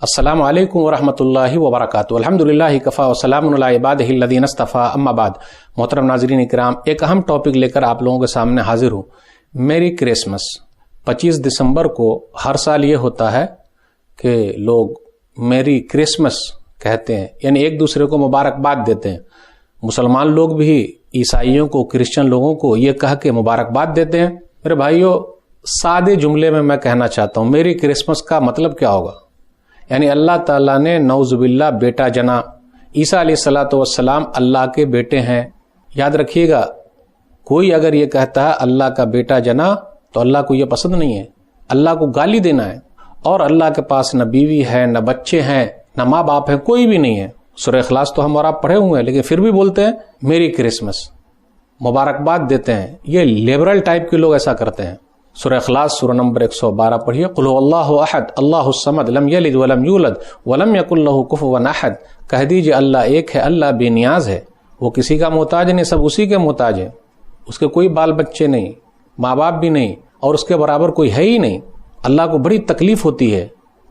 السلام علیکم ورحمۃ اللہ وبرکاتہ۔ الحمدللہ کفا وسلام علی عبادہ الذین اصطفیٰ، اما بعد۔ محترم ناظرین کرام، ایک اہم ٹاپک لے کر آپ لوگوں کے سامنے حاضر ہوں۔ میری کرسمس 25 دسمبر کو ہر سال یہ ہوتا ہے کہ لوگ میری کرسمس کہتے ہیں، یعنی ایک دوسرے کو مبارکباد دیتے ہیں۔ مسلمان لوگ بھی عیسائیوں کو، کرسچن لوگوں کو یہ کہہ کے مبارکباد دیتے ہیں۔ میرے بھائیوں، سادے جملے میں کہنا چاہتا ہوں، میری کرسمس کا مطلب کیا ہوگا؟ یعنی اللہ تعالیٰ نے نعوذ باللہ بیٹا جنا۔ عیسیٰ علیہ الصلوۃ والسلام اللہ کے بیٹے ہیں۔ یاد رکھیے گا، کوئی اگر یہ کہتا ہے اللہ کا بیٹا جنا تو اللہ کو یہ پسند نہیں ہے، اللہ کو گالی دینا ہے۔ اور اللہ کے پاس نہ بیوی ہے، نہ بچے ہیں، نہ ماں باپ ہیں، کوئی بھی نہیں ہے۔ سورہ اخلاص تو ہم اور آپ پڑھے ہوئے ہیں، لیکن پھر بھی بولتے ہیں میری کرسمس، مبارکباد دیتے ہیں۔ یہ لیبرل ٹائپ کے لوگ ایسا کرتے ہیں۔ سورہ اخلاص سورہ نمبر 112 پڑھیے، قل هو اللہ احد اللہ الصمد لم یلد ولم یولد ولم یکن له کفوا احد۔ کہہ دیجئے اللہ ایک ہے، اللہ بے نیاز ہے، وہ کسی کا محتاج نہیں، سب اسی کے محتاج ہے۔ اس کے کوئی بال بچے نہیں، ماں باپ بھی نہیں، اور اس کے برابر کوئی ہے ہی نہیں۔ اللہ کو بڑی تکلیف ہوتی ہے۔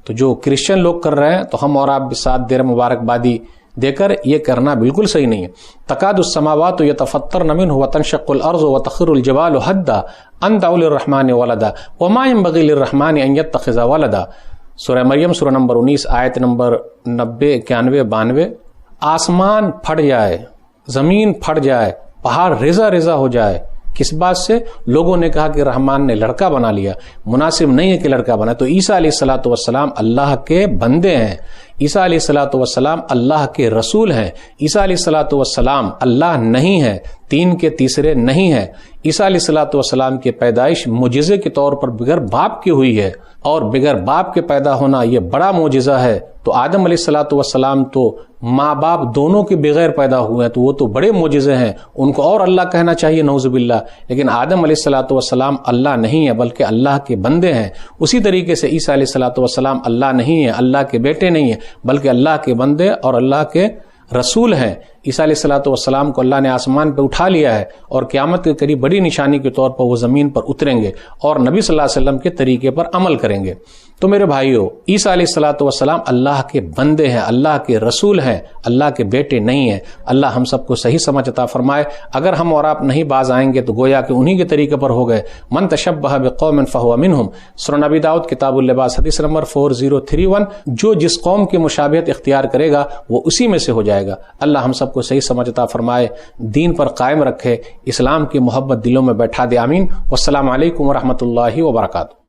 تو جو کرسچن لوگ کر رہے ہیں تو ہم اور آپ بھی ساتھ دے رہے مبارکبادی دے کر، یہ کرنا بالکل صحیح نہیں ہے۔ تکاد السماوات یتفطرن منہ وتنشق الارض وتخر الجبال حدا ان دعوا للرحمن ولدا وما ينبغي للرحمن ان يتخذ ولدا۔ سورہ مریم سورہ نمبر 19 آیت نمبر 90، 91، 92۔ آسمان پھٹ جائے، زمین پھٹ جائے، پہاڑ ریزہ ریزہ ہو جائے، کس بات سے؟ لوگوں نے کہا کہ رحمان نے لڑکا بنا لیا، مناسب نہیں ہے کہ لڑکا بنا۔ تو عیسیٰ علیہ الصلوۃ والسلام اللہ کے بندے ہیں، عیسیٰ علیہ الصلوۃ والسلام اللہ کے رسول ہیں۔ عیسیٰ علیہ الصلوۃ والسلام اللہ نہیں ہے، تین کے تیسرے نہیں ہے۔ عیسیٰ علیہ الصلوۃ والسلام کی پیدائش معجزے کے طور پر بغیر باپ کی ہوئی ہے، اور بغیر باپ کے پیدا ہونا یہ بڑا معجزہ ہے۔ تو آدم علیہ الصلوۃ والسلام تو ماں باپ دونوں کے بغیر پیدا ہوئے ہیں، تو وہ تو بڑے معجزے ہیں، ان کو اور اللہ کہنا چاہیے نعوذ باللہ۔ لیکن آدم علیہ الصلوۃ والسلام اللہ نہیں ہے، بلکہ اللہ کے بندے ہیں۔ اسی طریقے سے عیسیٰ علیہ الصلوۃ والسلام اللہ نہیں ہے، اللہ کے بیٹے نہیں ہیں، بلکہ اللہ کے بندے اور اللہ کے رسول ہیں۔ عیسیٰ علیہ الصلوۃ والسلام کو اللہ نے آسمان پہ اٹھا لیا ہے، اور قیامت کے قریب بڑی نشانی کے طور پر وہ زمین پر اتریں گے اور نبی صلی اللہ علیہ وسلم کے طریقے پر عمل کریں گے۔ تو میرے بھائیوں، عیسیٰ علیہ الصلوۃ والسلام اللہ کے بندے ہیں، اللہ کے رسول ہیں، اللہ کے بیٹے نہیں ہیں۔ اللہ ہم سب کو صحیح سمجھ عطا فرمائے۔ اگر ہم اور آپ نہیں باز آئیں گے تو گویا کہ انہی کے طریقے پر ہو گئے۔ من تشبہ بقوم فہو منہم، سنن نبی داؤد کتاب اللباس حدیث نمبر 4031۔ جو جس قوم کی مشابہت اختیار کرے گا وہ اسی میں سے ہو جائے گا۔ اللہ ہم سب کو صحیح سمجھ عطا فرمائے، دین پر قائم رکھے، اسلام کی محبت دلوں میں بیٹھا دے، آمین۔ والسلام علیکم ورحمۃ اللہ وبرکاتہ۔